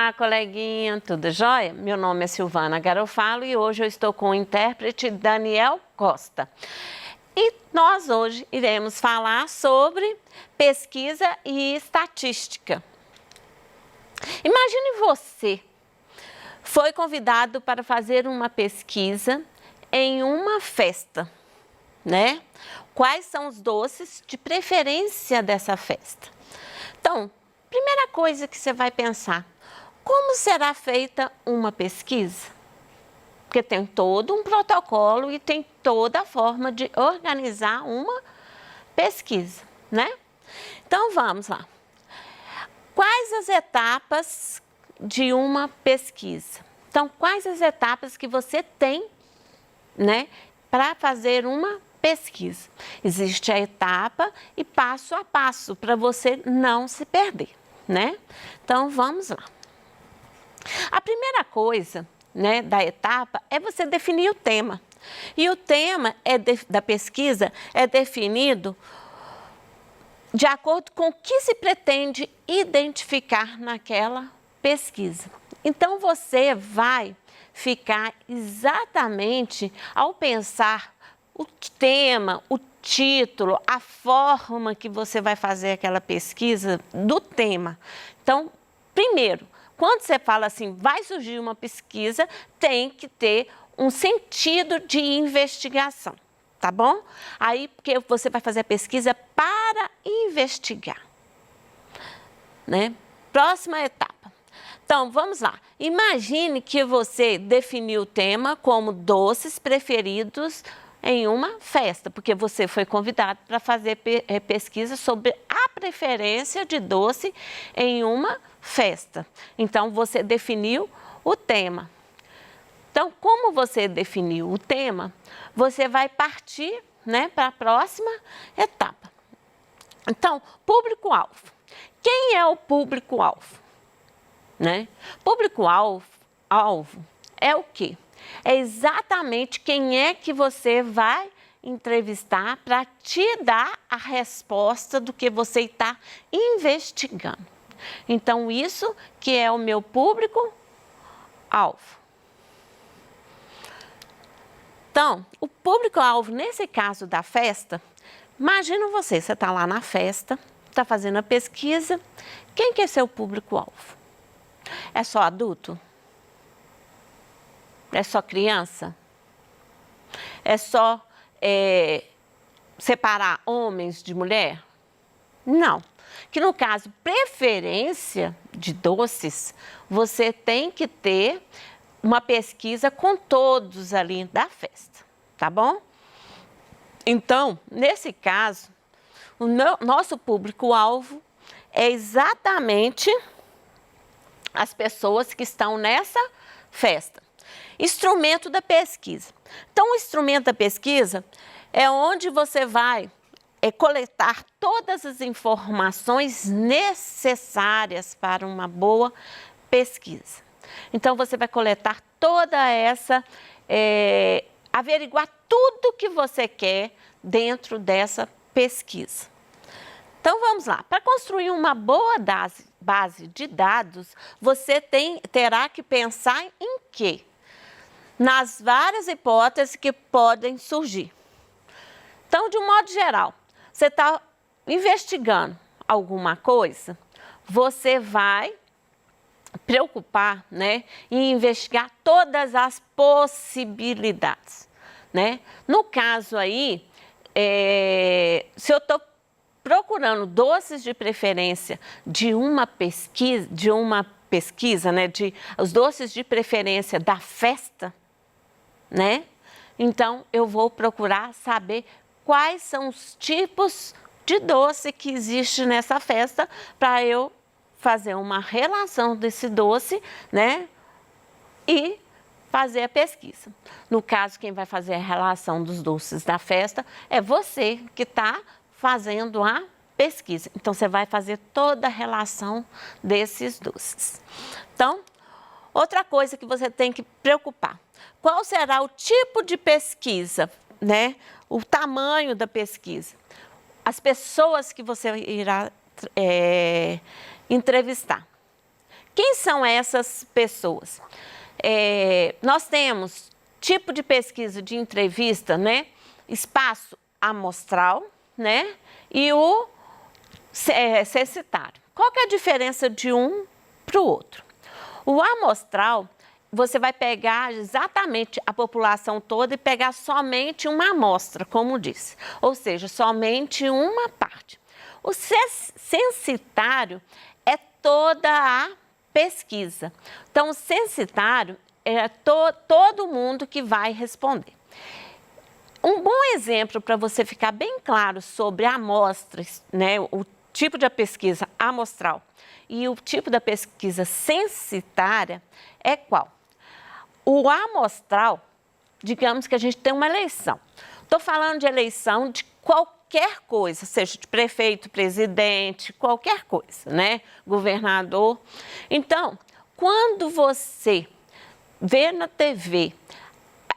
Olá, coleguinha, tudo jóia? Meu nome é Silvana Garofalo e hoje eu estou com o intérprete Daniel Costa. E nós hoje iremos falar sobre pesquisa e estatística. Imagine você foi convidado para fazer uma pesquisa em uma festa, né? Quais são os doces de preferência dessa festa? Então, primeira coisa que você vai pensar, como será feita uma pesquisa? Porque tem todo um protocolo e tem toda a forma de organizar uma pesquisa, né? Então, vamos lá. Quais as etapas de uma pesquisa? Então, quais as etapas que você tem, né, para fazer uma pesquisa? Existe a etapa e passo a passo para você não se perder, né? Então, vamos lá. A primeira coisa, né, da etapa é você definir o tema. E o tema da pesquisa é definido de acordo com o que se pretende identificar naquela pesquisa. Então, você vai ficar exatamente ao pensar o tema, o título, a forma que você vai fazer aquela pesquisa do tema. Então, primeiro, quando você fala assim, vai surgir uma pesquisa, tem que ter um sentido de investigação. Tá bom? Aí, porque você vai fazer a pesquisa para investigar, né? Próxima etapa. Então, vamos lá. Imagine que você definiu o tema como doces preferidos em uma festa, porque você foi convidado para fazer pesquisa sobre a preferência de doce em uma festa. Então, você definiu o tema. Então, como você definiu o tema, você vai partir, né, para a próxima etapa. Então, público-alvo. Quem é o público-alvo? Né? Público-alvo é o quê? É exatamente quem é que você vai entrevistar para te dar a resposta do que você está investigando. Então, isso que é o meu público-alvo. Então, o público-alvo, nesse caso da festa, imagina você está lá na festa, está fazendo a pesquisa, quem que é seu público-alvo? É só adulto? É só criança? É só separar homens de mulher? Não. Que no caso, preferência de doces, você tem que ter uma pesquisa com todos ali da festa, tá bom? Então, nesse caso, o nosso público-alvo é exatamente as pessoas que estão nessa festa. Instrumento da pesquisa. Então, o instrumento da pesquisa é onde você vai coletar todas as informações necessárias para uma boa pesquisa. Então, você vai coletar toda essa, averiguar tudo que você quer dentro dessa pesquisa. Então, vamos lá. Para construir uma boa base de dados, você terá que pensar em quê? Nas várias hipóteses que podem surgir. Então, de um modo geral, você está investigando alguma coisa, você vai preocupar, né, em investigar todas as possibilidades, né? No caso aí, se eu estou procurando doces de preferência de uma pesquisa, né, os doces de preferência da festa, né? Então, eu vou procurar saber quais são os tipos de doce que existe nessa festa para eu fazer uma relação desse doce, né, e fazer a pesquisa. No caso, quem vai fazer a relação dos doces da festa é você que está fazendo a pesquisa. Então, você vai fazer toda a relação desses doces. Então, outra coisa que você tem que preocupar, qual será o tipo de pesquisa, né, o tamanho da pesquisa, as pessoas que você irá entrevistar. Quem são essas pessoas? Nós temos tipo de pesquisa de entrevista, né? Espaço amostral, né? E o censitário. Qual que é a diferença de um para o outro? O amostral, você vai pegar exatamente a população toda e pegar somente uma amostra, como disse, ou seja, somente uma parte. O censitário é toda a pesquisa. Então, o censitário é todo mundo que vai responder. Um bom exemplo para você ficar bem claro sobre amostras, né, o tipo de pesquisa amostral e o tipo da pesquisa censitária é qual? O amostral, digamos que a gente tem uma eleição. Estou falando de eleição de qualquer coisa, seja de prefeito, presidente, qualquer coisa, né? Governador. Então, quando você vê na TV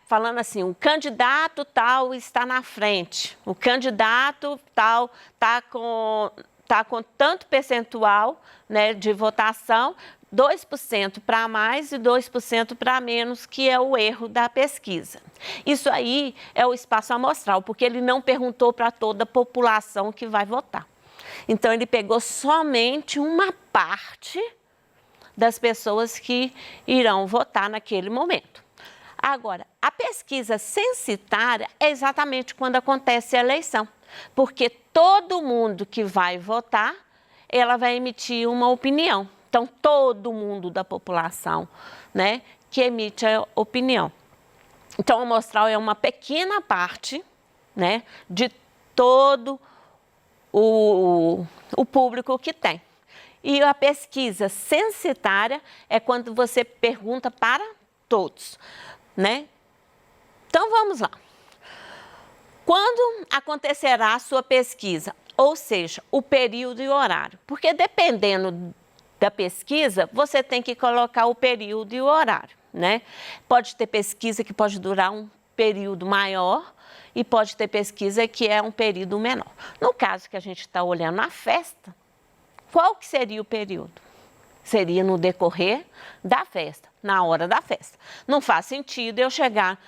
falando assim, o candidato tal está na frente, o candidato tal está com tanto percentual, né, de votação, 2% para mais e 2% para menos, que é o erro da pesquisa. Isso aí é o espaço amostral, porque ele não perguntou para toda a população que vai votar. Então, ele pegou somente uma parte das pessoas que irão votar naquele momento. Agora, a pesquisa censitária é exatamente quando acontece a eleição, porque todo mundo que vai votar, ela vai emitir uma opinião. Então, todo mundo da população, né, que emite a opinião. Então, o amostral é uma pequena parte, né, de todo o público que tem. E a pesquisa censitária é quando você pergunta para todos, né? Então, vamos lá. Quando acontecerá a sua pesquisa? Ou seja, o período e o horário. Porque dependendo da pesquisa, você tem que colocar o período e o horário, né? Pode ter pesquisa que pode durar um período maior e pode ter pesquisa que é um período menor. No caso que a gente está olhando a festa, qual que seria o período? Seria no decorrer da festa, na hora da festa. Não faz sentido eu chegar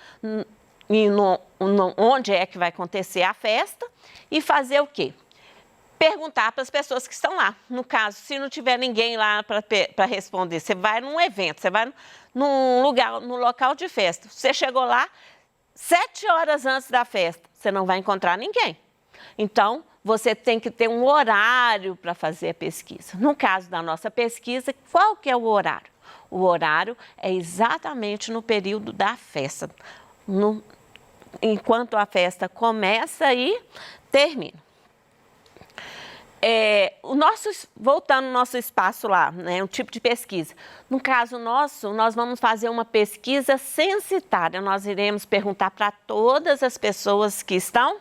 onde é que vai acontecer a festa e fazer o quê? Perguntar para as pessoas que estão lá. No caso, se não tiver ninguém lá para responder, você vai num evento, você vai num lugar, no local de festa. Você chegou lá 7 horas antes da festa, você não vai encontrar ninguém. Então, você tem que ter um horário para fazer a pesquisa. No caso da nossa pesquisa, qual que é o horário? O horário é exatamente no período da festa, enquanto a festa começa e termina. Voltando ao nosso espaço lá, né, um tipo de pesquisa. No caso nosso, nós vamos fazer uma pesquisa censitária. Nós iremos perguntar para todas as pessoas que estão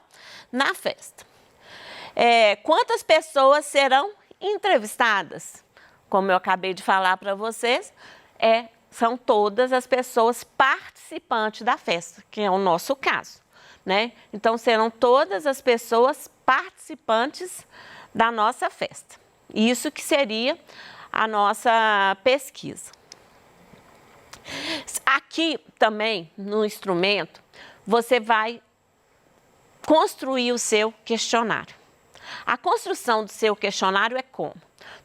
na festa. Quantas pessoas serão entrevistadas? Como eu acabei de falar para vocês, são todas as pessoas participantes da festa, que é o nosso caso, né? Então, serão todas as pessoas participantes da nossa festa. Isso que seria a nossa pesquisa. Aqui também, no instrumento, você vai construir o seu questionário. A construção do seu questionário é como?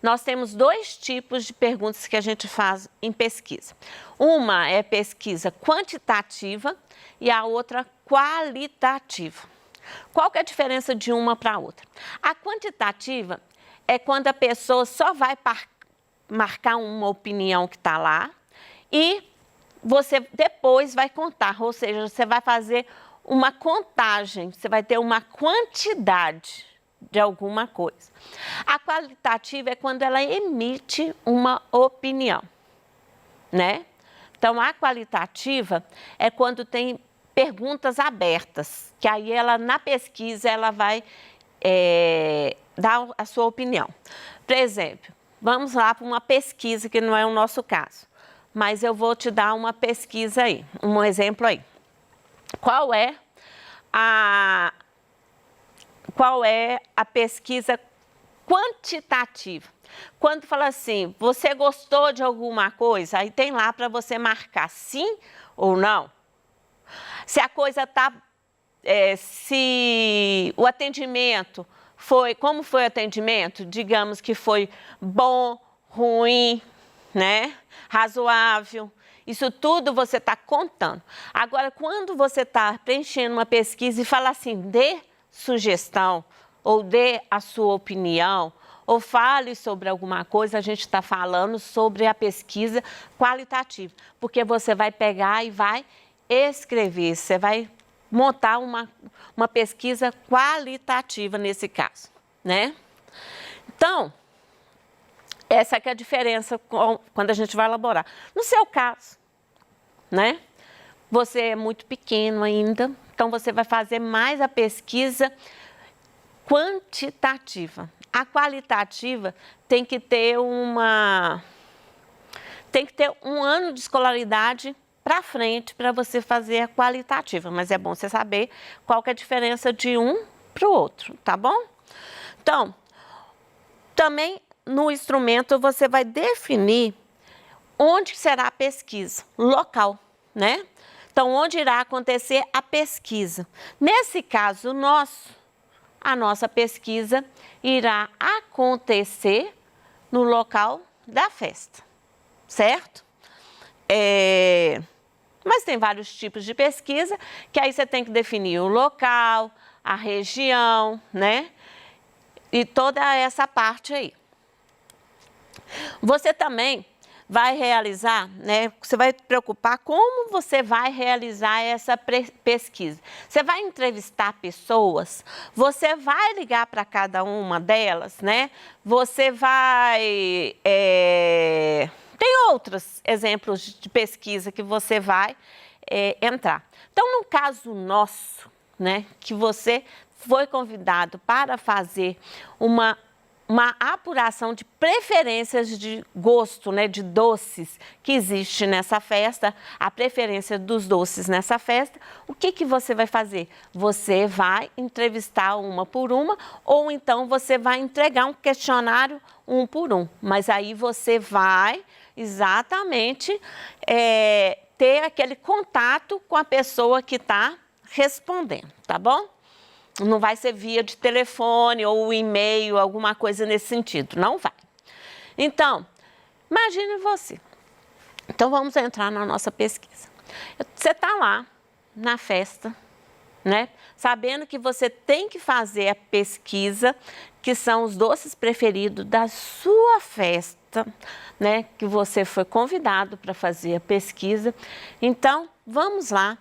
Nós temos 2 tipos de perguntas que a gente faz em pesquisa. Uma é pesquisa quantitativa e a outra qualitativa. Qual que é a diferença de uma para a outra? A quantitativa é quando a pessoa só vai marcar uma opinião que está lá e você depois vai contar, ou seja, você vai fazer uma contagem, você vai ter uma quantidade de alguma coisa. A qualitativa é quando ela emite uma opinião, né? Então, a qualitativa é quando tem perguntas abertas, que aí ela, na pesquisa, ela vai dar a sua opinião. Por exemplo, vamos lá para uma pesquisa que não é o nosso caso, mas eu vou te dar uma pesquisa aí, um exemplo aí. Qual é a pesquisa quantitativa? Quando fala assim, você gostou de alguma coisa, aí tem lá para você marcar sim ou não. Se a coisa está, se o atendimento foi, como foi o atendimento? Digamos que foi bom, ruim, né? Razoável. Isso tudo você está contando. Agora, quando você está preenchendo uma pesquisa e fala assim, dê sugestão, ou dê a sua opinião, ou fale sobre alguma coisa, a gente está falando sobre a pesquisa qualitativa. Porque você vai pegar e vai escrever, você vai montar uma pesquisa qualitativa nesse caso, né? Então, essa que é a diferença quando a gente vai elaborar. No seu caso, né? Você é muito pequeno ainda, então você vai fazer mais a pesquisa quantitativa. A qualitativa tem que ter um ano de escolaridade para frente para você fazer a qualitativa, mas é bom você saber qual que é a diferença de um para o outro, tá bom? Então, também no instrumento você vai definir onde será a pesquisa, local, né? Então, onde irá acontecer a pesquisa. Nesse caso nosso, a nossa pesquisa irá acontecer no local da festa, certo? Mas tem vários tipos de pesquisa, que aí você tem que definir o local, a região, né? E toda essa parte aí. Você também vai realizar, né? Você vai preocupar como você vai realizar essa pesquisa. Você vai entrevistar pessoas, você vai ligar para cada uma delas, né? Você vai... Tem outros exemplos de pesquisa que você vai entrar. Então, no caso nosso, né, que você foi convidado para fazer uma apuração de preferências de gosto, né, de doces que existe nessa festa, a preferência dos doces nessa festa, o que você vai fazer? Você vai entrevistar uma por uma ou então você vai entregar um questionário um por um, mas aí você vai exatamente ter aquele contato com a pessoa que está respondendo, tá bom? Não vai ser via de telefone ou e-mail, alguma coisa nesse sentido, não vai. Então, imagine você. Então, vamos entrar na nossa pesquisa. Você está lá na festa, né? Sabendo que você tem que fazer a pesquisa, que são os doces preferidos da sua festa, né? Que você foi convidado para fazer a pesquisa. Então, vamos lá.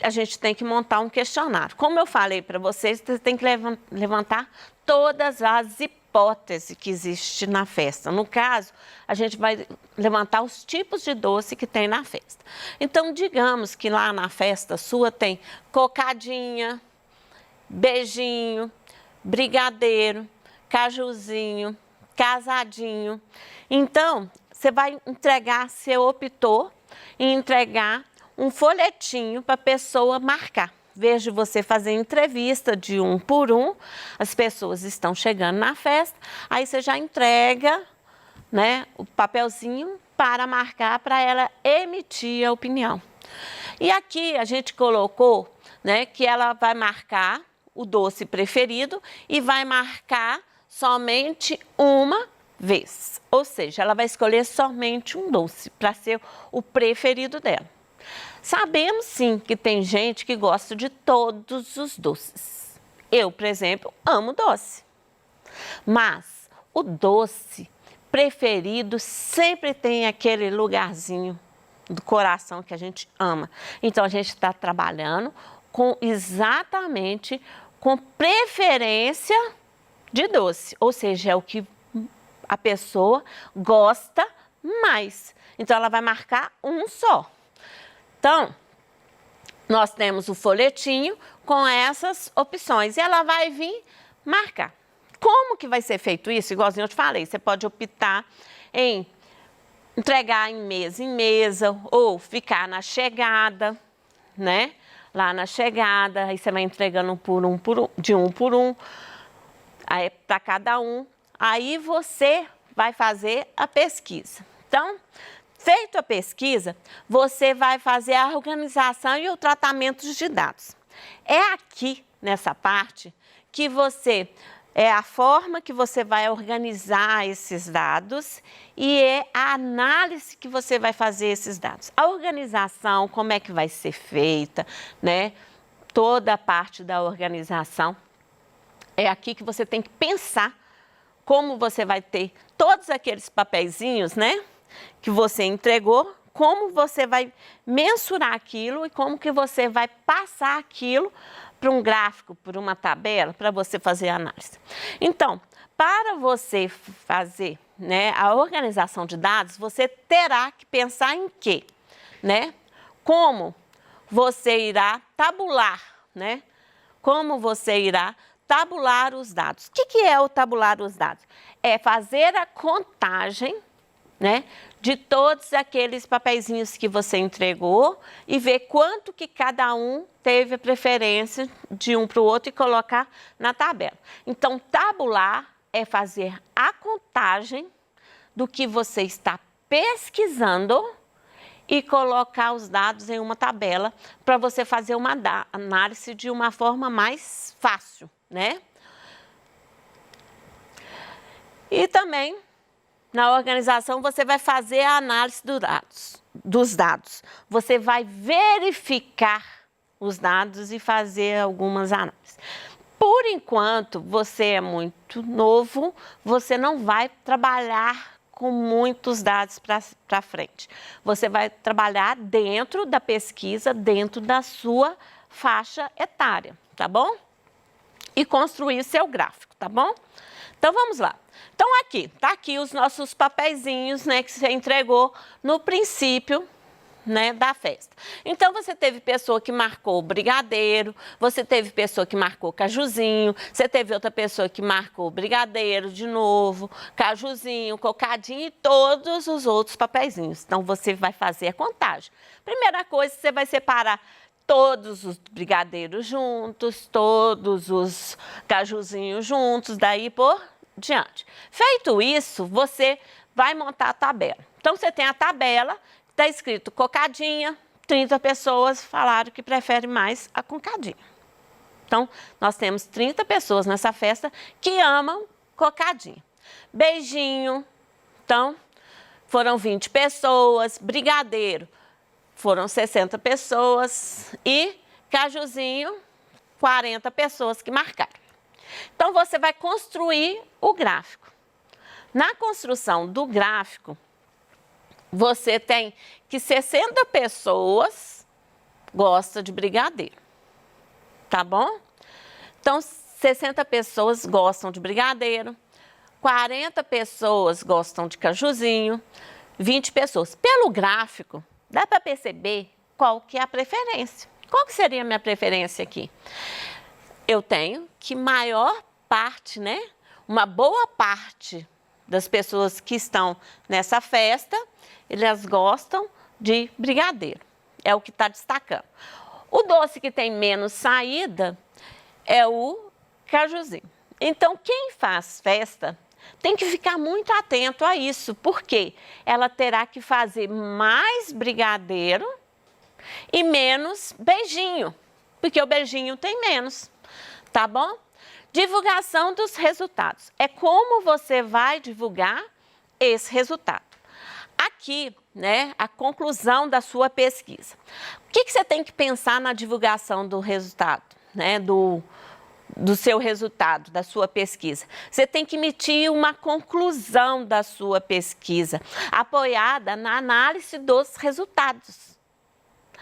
A gente tem que montar um questionário. Como eu falei para vocês, você tem que levantar todas as hipóteses que existem na festa. No caso, a gente vai levantar os tipos de doce que tem na festa. Então, digamos que lá na festa sua tem cocadinha, beijinho, brigadeiro, cajuzinho, casadinho. Então, você vai entregar, você optou em entregar um folhetinho para a pessoa marcar. Vejo você fazer entrevista de um por um, as pessoas estão chegando na festa, aí você já entrega, né, o papelzinho para marcar, para ela emitir a opinião. E aqui a gente colocou, né, que ela vai marcar o doce preferido e vai marcar somente uma vez. Ou seja, ela vai escolher somente um doce para ser o preferido dela. Sabemos sim que tem gente que gosta de todos os doces. Eu, por exemplo, amo doce. Mas o doce preferido sempre tem aquele lugarzinho do coração que a gente ama. Então, a gente está trabalhando exatamente com preferência de doce. Ou seja, é o que a pessoa gosta mais. Então, ela vai marcar um só. Então, nós temos o folhetinho com essas opções e ela vai vir marcar. Como que vai ser feito isso? Igualzinho eu te falei, você pode optar em entregar em mesa ou ficar na chegada, né? Lá na chegada, aí você vai entregando de um por um, aí para cada um. Aí você vai fazer a pesquisa. Então, feito a pesquisa, você vai fazer a organização e o tratamento de dados. É aqui, nessa parte, que é a forma que você vai organizar esses dados e é a análise que você vai fazer esses dados. A organização, como é que vai ser feita, né? Toda a parte da organização. É aqui que você tem que pensar como você vai ter todos aqueles papeizinhos, né? Que você entregou, como você vai mensurar aquilo e como que você vai passar aquilo para um gráfico, para uma tabela, para você fazer a análise. Então, para você fazer, né, a organização de dados, você terá que pensar em quê? Né? Como você irá tabular, né? Como você irá tabular os dados. O que é o tabular os dados? É fazer a contagem, né, de todos aqueles papeizinhos que você entregou e ver quanto que cada um teve a preferência de um para o outro e colocar na tabela. Então, tabular é fazer a contagem do que você está pesquisando e colocar os dados em uma tabela para você fazer uma análise de uma forma mais fácil, né? E também, na organização, você vai fazer a análise dos dados. Você vai verificar os dados e fazer algumas análises. Por enquanto, você é muito novo, você não vai trabalhar com muitos dados para frente. Você vai trabalhar dentro da pesquisa, dentro da sua faixa etária, tá bom? E construir seu gráfico, tá bom? Então, vamos lá. Então, tá aqui os nossos papeizinhos, né, que você entregou no princípio, né, da festa. Então, você teve pessoa que marcou brigadeiro, você teve pessoa que marcou cajuzinho, você teve outra pessoa que marcou brigadeiro de novo, cajuzinho, cocadinho e todos os outros papeizinhos. Então, você vai fazer a contagem. Primeira coisa, você vai separar todos os brigadeiros juntos, todos os cajuzinhos juntos, daí por diante. Feito isso, você vai montar a tabela. Então, você tem a tabela, está escrito cocadinha, 30 pessoas falaram que preferem mais a cocadinha. Então, nós temos 30 pessoas nessa festa que amam cocadinha. Beijinho, então, foram 20 pessoas, brigadeiro, foram 60 pessoas e cajuzinho, 40 pessoas que marcaram. Então, você vai construir o gráfico. Na construção do gráfico, você tem que 60 pessoas gostam de brigadeiro, tá bom? Então, 60 pessoas gostam de brigadeiro, 40 pessoas gostam de cajuzinho, 20 pessoas. Pelo gráfico, dá para perceber qual que é a preferência. Qual que seria a minha preferência aqui? Eu tenho que maior parte, né? Uma boa parte das pessoas que estão nessa festa, elas gostam de brigadeiro. É o que está destacando. O doce que tem menos saída é o cajuzinho. Então, quem faz festa tem que ficar muito atento a isso, porque ela terá que fazer mais brigadeiro e menos beijinho, porque o beijinho tem menos. Tá bom? Divulgação dos resultados. É como você vai divulgar esse resultado. Aqui, né, a conclusão da sua pesquisa. O que você tem que pensar na divulgação do resultado, né, do seu resultado, da sua pesquisa? Você tem que emitir uma conclusão da sua pesquisa, apoiada na análise dos resultados,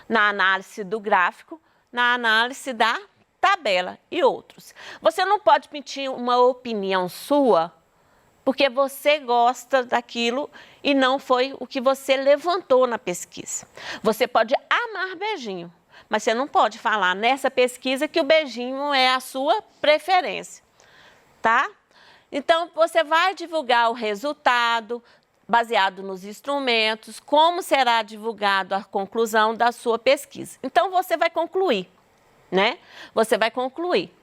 na análise do gráfico, na análise da tabela e outros. Você não pode emitir uma opinião sua porque você gosta daquilo e não foi o que você levantou na pesquisa. Você pode amar beijinho, mas você não pode falar nessa pesquisa que o beijinho é a sua preferência, tá? Então, você vai divulgar o resultado baseado nos instrumentos, como será divulgado a conclusão da sua pesquisa. Então, você vai concluir, né? Você vai concluir.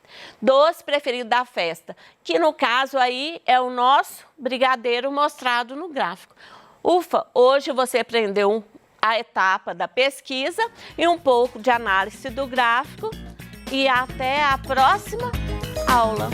Doce preferido da festa, que no caso aí é o nosso brigadeiro mostrado no gráfico. Ufa, hoje você aprendeu a etapa da pesquisa e um pouco de análise do gráfico. E até a próxima aula.